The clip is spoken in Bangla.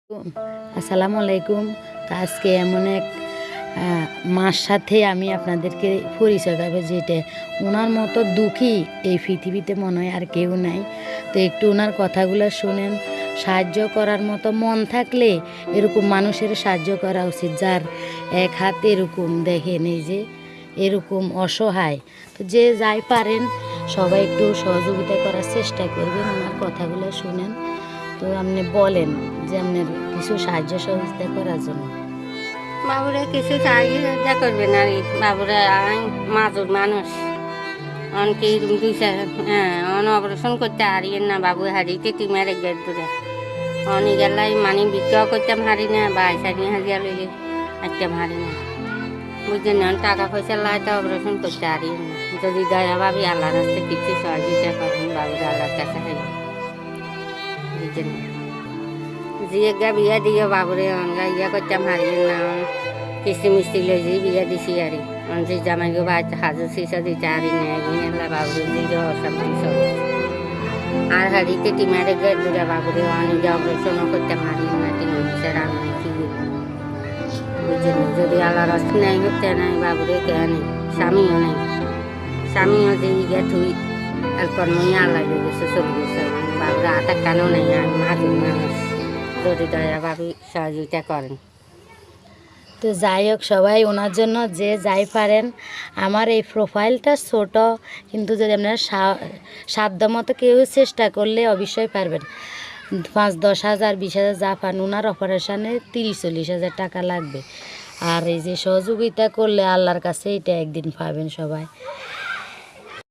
আসসালামু আলাইকুম। তো আজকে এমন এক মার সাথে আমি আপনাদেরকে পরিচয় দেবো, যেটা ওনার মতো দুঃখী এই পৃথিবীতে মনে হয় আর কেউ নাই। তো একটু ওনার কথাগুলো শুনেন। সাহায্য করার মতো মন থাকলে এরকম মানুষের সাহায্য করা উচিত, যার এক হাত এরকম দেখেন, এই যে এরকম অসহায়। তো যে যাই পারেন সবাই একটু সহযোগিতা করার চেষ্টা করবেন, ওনার কথাগুলো শুনেন। তো আপনি বলেন যে আপনার কিছু সাহায্য সহযোগিতা করার জন্য। বাবুরে কিছু সাহায্য করবেন আর কি। বাবুরে আমি মাজুর মানুষ অনকে দুইটা অন অপারেশন করতে হারিয়েন না। বাবু হারিতে টিমারে গেট দূরে অনি গেলাই মানে বিক্রিও করতাম হারি না, বা আইসানি হাজিয়া লইলে একদম হারি না, বুঝলেন। টাকা পয়সা লাইতে অপারেশন করতে হারিয়েন না। যদি দয়া ভাবি আল্লাহর রাস্তায় কিছু সহযোগিতা করেন, বাবুরে আল্লাহর কাছে হারি, বুঝলেন। জিয়ে গা বিয়া দিয়ে বাবুরে অনগা ইয়া করতাম হারিয়েন না। কিস্তি মিস্তি লই যে বিয়া দিছি আরি যে জামাই গো বাড়িতে হাজার সিসা দিতে হারি না এগুলো বাবুরে দিয়ে অশান্তি সব আর হারিতে টিমারে গেট দূরে বাবুরে অনেক অপারেশনও করতাম হারিয়েন না। টিমা মিশে রান্না কি বুঝলেন। যদি আল্লাহ রাস্তা নাই করতে নাই বাবুরে কে নেই, স্বামীও নেই, স্বামীও যে ইয়ে থুই আর কর্মই আল্লাহ গেছে চলে গেছে। বাবুরে আটা কানও নেই, আমি মাজুর মানুষ, যদি দয়া ভাবি সহযোগিতা করেন। তো যাই হোক, সবাই ওনার জন্য যে যাই পারেন। আমার এই প্রোফাইলটা ছোট, কিন্তু যদি আপনারা সাধ্য মতো কেউ চেষ্টা করলে অবশ্যই পারবেন। 5-10 হাজার 20 হাজার যা পান, ওনার অপারেশানে 30-40 হাজার টাকা লাগবে। আর এই যে সহযোগিতা করলে আল্লাহর কাছে এটা একদিন পাবেন সবাই।